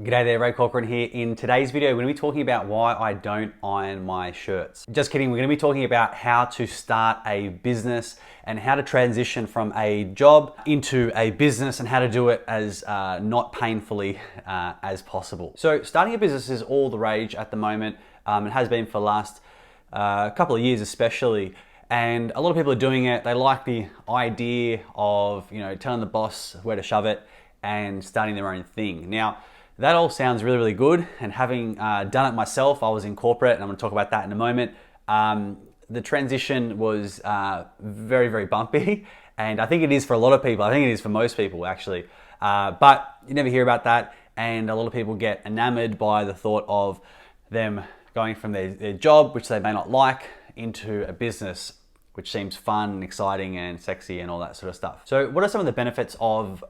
G'day there, Ray Corcoran here. In today's video, we're going to be talking about why I don't iron my shirts. Just kidding, we're going to be talking about how to start a business and how to transition from a job into a business and how to do it as not painfully as possible. So starting a business is all the rage at the moment. It has been for the last couple of years especially. And a lot of people are doing it. They like the idea of, telling the boss where to shove it and starting their own thing. Now, that all sounds really, really good. And having done it myself, I was in corporate, and I'm going to talk about that in a moment. The transition was very, very bumpy. And I think it is for a lot of people. I think it is for most people, actually. But you never hear about that. And a lot of people get enamored by the thought of them going from their job, which they may not like, into a business, which seems fun and exciting and sexy and all that sort of stuff. So what are some of the benefits of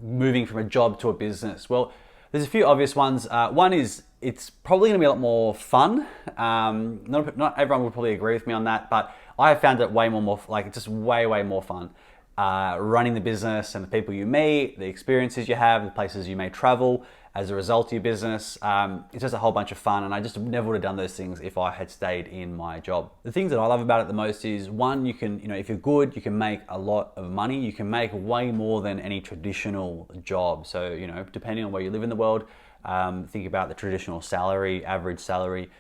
moving from a job to a business? Well, there's a few obvious ones. One is it's probably going to be a lot more fun. Not everyone would probably agree with me on that, but I have found it way more just way more fun. Running the business and the people you meet, the experiences you have, the places you may travel as a result of your business. It's just a whole bunch of fun, and I just never would have done those things if I had stayed in my job. The things that I love about it the most is, one, you can, if you're good, you can make a lot of money. You can make way more than any traditional job. So, depending on where you live in the world, think about the traditional salary, average salary.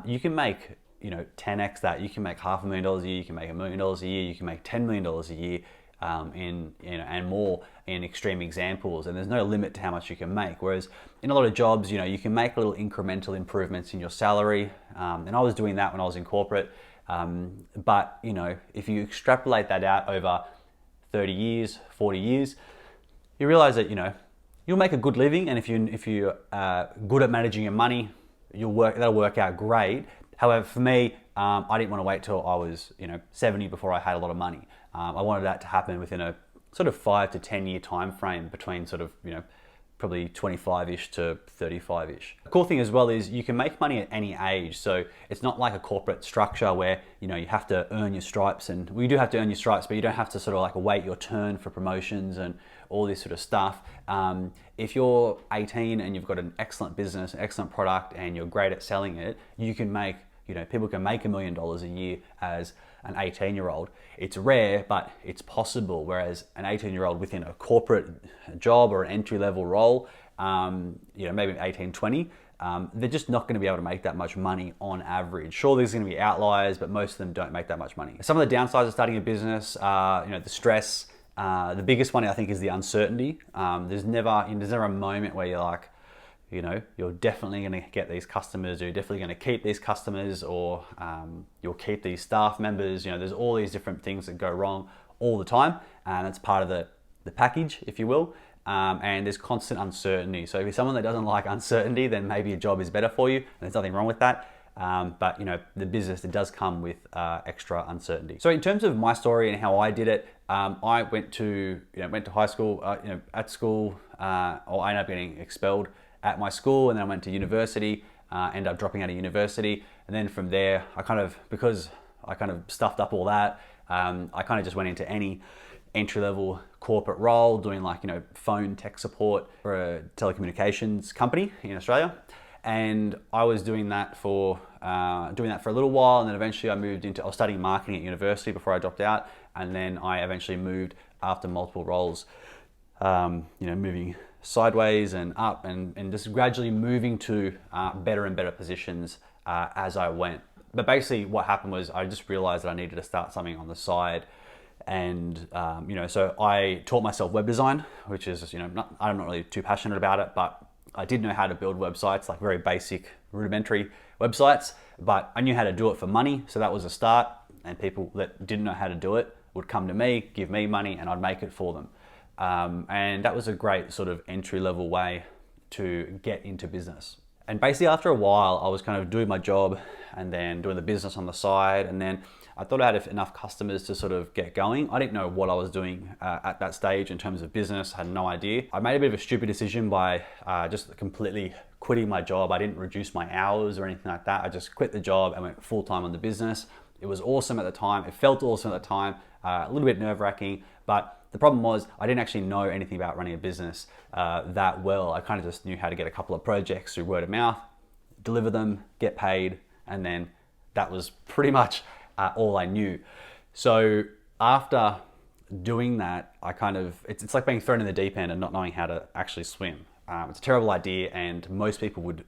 You can make, 10x that. You can make $500,000 a year. You can make $1 million a year. You can make $10 million a year. And more in extreme examples, and there's no limit to how much you can make. Whereas in a lot of jobs, you can make little incremental improvements in your salary, and I was doing that when I was in corporate. But if you extrapolate that out over 30 years, 40 years, you realize that you'll make a good living, and if you're good at managing your money, that'll work out great. However, for me, I didn't want to wait till I was 70 before I had a lot of money. I wanted that to happen within a sort of 5 to 10 year time frame between probably 25-ish to 35-ish. The cool thing as well is you can make money at any age. So it's not like a corporate structure where you have to earn your stripes, and you do have to earn your stripes, but you don't have to sort of wait your turn for promotions and all this sort of stuff. If you're 18 and you've got an excellent business, an excellent product, and you're great at selling it, you can make people can make $1 million a year as an 18-year-old. It's rare, but it's possible. Whereas an 18-year-old within a corporate job or an entry-level role, maybe 18, 20, they're just not going to be able to make that much money on average. Sure, there's going to be outliers, but most of them don't make that much money. Some of the downsides of starting a business are, the stress. The biggest one, I think, is the uncertainty. There's never a moment where you're like, you're definitely going to get these customers, or you're definitely going to keep these customers, or you'll keep these staff members. There's all these different things that go wrong all the time, and that's part of the package, if you will. And there's constant uncertainty. So if you're someone that doesn't like uncertainty, then maybe a job is better for you, and there's nothing wrong with that. But the business, it does come with extra uncertainty. So in terms of my story and how I did it, I went to high school. At school, or I ended up getting expelled at my school, and then I went to university, ended up dropping out of university, and then from there, because I kind of stuffed up all that, I kind of just went into any entry-level corporate role, doing phone tech support for a telecommunications company in Australia, and I was doing that for a little while, and then eventually I was studying marketing at university before I dropped out, and then I eventually moved after multiple roles, moving sideways and up, and just gradually moving to better and better positions as I went. But basically what happened was I just realized that I needed to start something on the side, and so I taught myself web design, which is I'm not really too passionate about it, but I did know how to build websites, like very basic rudimentary websites, but I knew how to do it for money, so that was a start, and people that didn't know how to do it would come to me, give me money, and I'd make it for them. And that was a great sort of entry-level way to get into business. And basically after a while, I was kind of doing my job and then doing the business on the side, and then I thought I had enough customers to sort of get going. I didn't know what I was doing at that stage in terms of business. I had no idea. I made a bit of a stupid decision by just completely quitting my job. I didn't reduce my hours or anything like that. I just quit the job and went full-time on the business. It was awesome at the time. It felt awesome at the time, a little bit nerve-wracking, but the problem was I didn't actually know anything about running a business that well. I kind of just knew how to get a couple of projects through word of mouth, deliver them, get paid, and then that was pretty much all I knew. So after doing that, I kind of, it's like being thrown in the deep end and not knowing how to actually swim. It's a terrible idea, and most people would,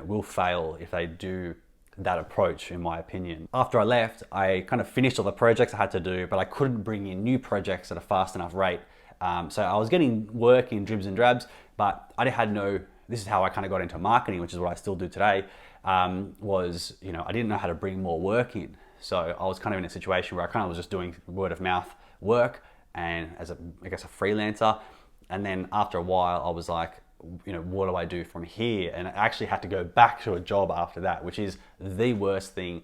will fail if they do that approach, in my opinion. After I left, I kind of finished all the projects I had to do, but I couldn't bring in new projects at a fast enough rate. So I was getting work in dribs and drabs, but I had no, this is how I kind of got into marketing, which is what I still do today, I didn't know how to bring more work in. So I was kind of in a situation where I kind of was just doing word of mouth work and as a freelancer. And then after a while, I was like, what do I do from here? And I actually had to go back to a job after that, which is the worst thing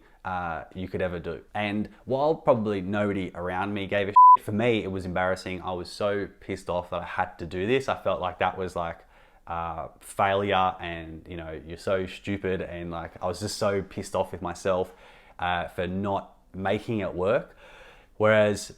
you could ever do. And while probably nobody around me gave a shit, for me, it was embarrassing. I was so pissed off that I had to do this. I felt like that was like failure, and you're so stupid. And like, I was just so pissed off with myself for not making it work. Whereas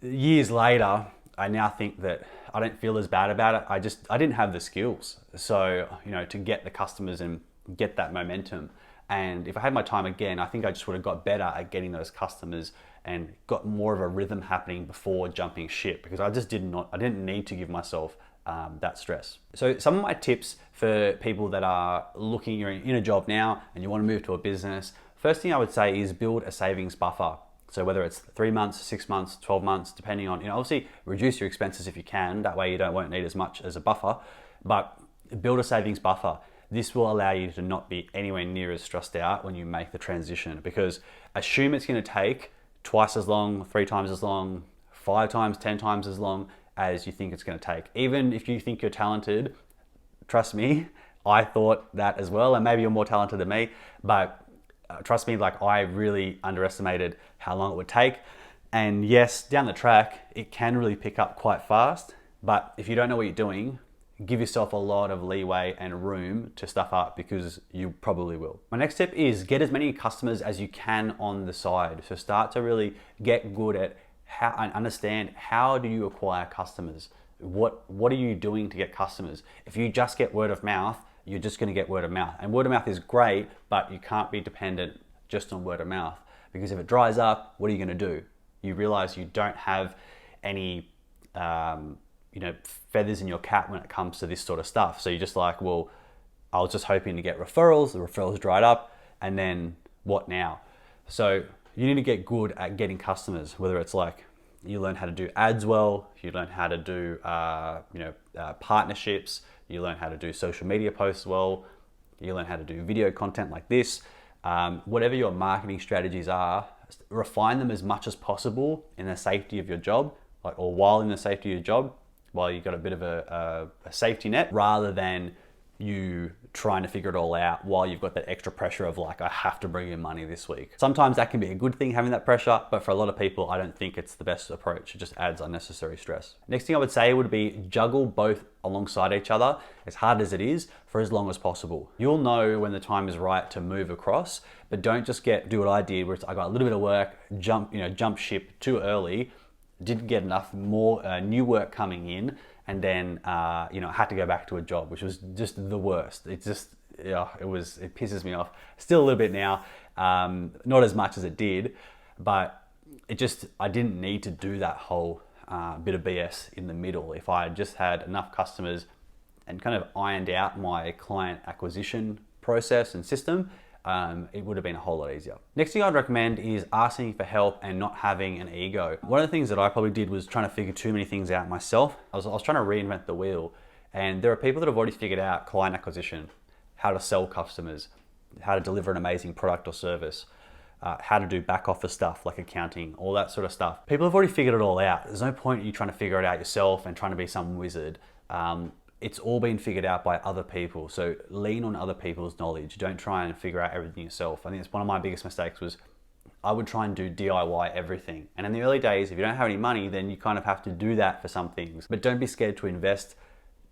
years later, I now think that I don't feel as bad about it. I didn't have the skills. So, to get the customers and get that momentum. And if I had my time again, I think I just would have got better at getting those customers and got more of a rhythm happening before jumping ship, because I didn't need to give myself that stress. So some of my tips for people that are looking, you're in a job now and you want to move to a business, first thing I would say is build a savings buffer. So whether it's 3 months, 6 months, 12 months, depending on, obviously reduce your expenses if you can. That way you won't need as much as a buffer, but build a savings buffer. This will allow you to not be anywhere near as stressed out when you make the transition, because assume it's going to take twice as long, 3 times as long, 5 times, 10 times as long as you think it's going to take. Even if you think you're talented, trust me, I thought that as well, and maybe you're more talented than me, but trust me, like I really underestimated how long it would take. And yes, down the track, it can really pick up quite fast, but if you don't know what you're doing, give yourself a lot of leeway and room to stuff up, because you probably will. My next tip is get as many customers as you can on the side. So start to really get good at how and understand, how do you acquire customers? What are you doing to get customers? If you just get word of mouth, you're just going to get word of mouth. And word of mouth is great, but you can't be dependent just on word of mouth, because if it dries up, what are you going to do? You realize you don't have any feathers in your cap when it comes to this sort of stuff. So you're just like, well, I was just hoping to get referrals, the referrals dried up, and then what now? So you need to get good at getting customers, whether it's like you learn how to do ads well, you learn how to do partnerships, you learn how to do social media posts well, you learn how to do video content like this. Whatever your marketing strategies are, refine them as much as possible in the safety of your job, or while in the safety of your job, while you've got a bit of a safety net, rather than you trying to figure it all out while you've got that extra pressure of like, I have to bring in money this week. Sometimes that can be a good thing, having that pressure, but for a lot of people, I don't think it's the best approach. It just adds unnecessary stress. Next thing I would say would be juggle both alongside each other, as hard as it is, for as long as possible. You'll know when the time is right to move across, but don't just do what I did, where I got a little bit of work, jump ship too early, didn't get enough more new work coming in, and then I had to go back to a job, which was just the worst. It pisses me off. Still a little bit now, not as much as it did, but I didn't need to do that whole bit of BS in the middle. If I had just had enough customers and kind of ironed out my client acquisition process and system, it would have been a whole lot easier. Next thing I'd recommend is asking for help and not having an ego. One of the things that I probably did was trying to figure too many things out myself. I was trying to reinvent the wheel, and there are people that have already figured out client acquisition, how to sell customers, how to deliver an amazing product or service, how to do back office stuff like accounting, all that sort of stuff. People have already figured it all out. There's no point in you trying to figure it out yourself and trying to be some wizard. It's all been figured out by other people. So lean on other people's knowledge. Don't try and figure out everything yourself. I think it's one of my biggest mistakes was I would try and do DIY everything. And in the early days, if you don't have any money, then you kind of have to do that for some things. But don't be scared to invest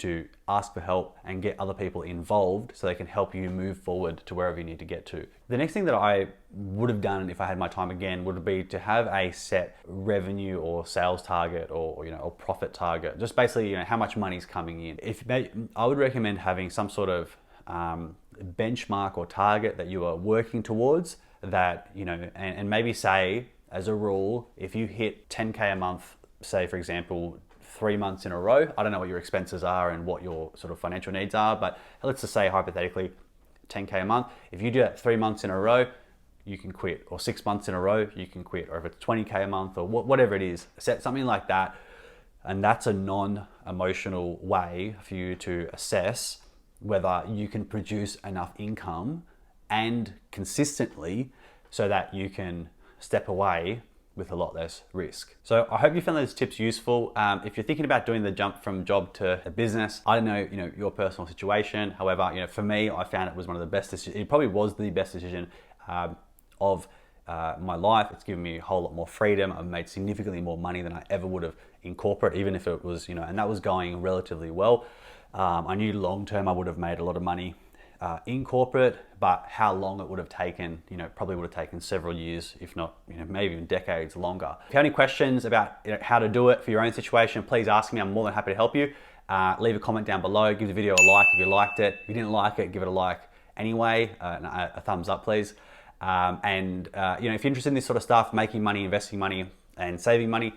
to ask for help and get other people involved so they can help you move forward to wherever you need to get to. The next thing that I would have done if I had my time again would be to have a set revenue or sales target or or profit target. Just basically how much money is coming in. I would recommend having some sort of benchmark or target that you are working towards, that and maybe say as a rule, if you hit 10K a month, say for example 3 months in a row, I don't know what your expenses are and what your sort of financial needs are, but let's just say hypothetically 10K a month. If you do that 3 months in a row, you can quit, or 6 months in a row, you can quit, or if it's 20K a month or whatever it is, set something like that. And that's a non-emotional way for you to assess whether you can produce enough income and consistently so that you can step away with a lot less risk. So I hope you found those tips useful. If you're thinking about doing the jump from job to a business, I don't know, your personal situation. However, for me, I found it was one of the best decisions. It probably was the best decision of my life. It's given me a whole lot more freedom. I've made significantly more money than I ever would have in corporate, even if it was, and that was going relatively well. I knew long term I would have made a lot of money in corporate, but how long it would have taken, probably would have taken several years, if not, maybe even decades longer. If you have any questions about how to do it for your own situation, please ask me. I'm more than happy to help you. Leave a comment down below. Give the video a like if you liked it. If you didn't like it, give it a like anyway. A thumbs up, please. If you're interested in this sort of stuff, making money, investing money, and saving money,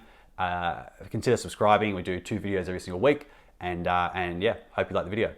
consider subscribing. We do 2 videos every single week. And yeah, hope you like the video.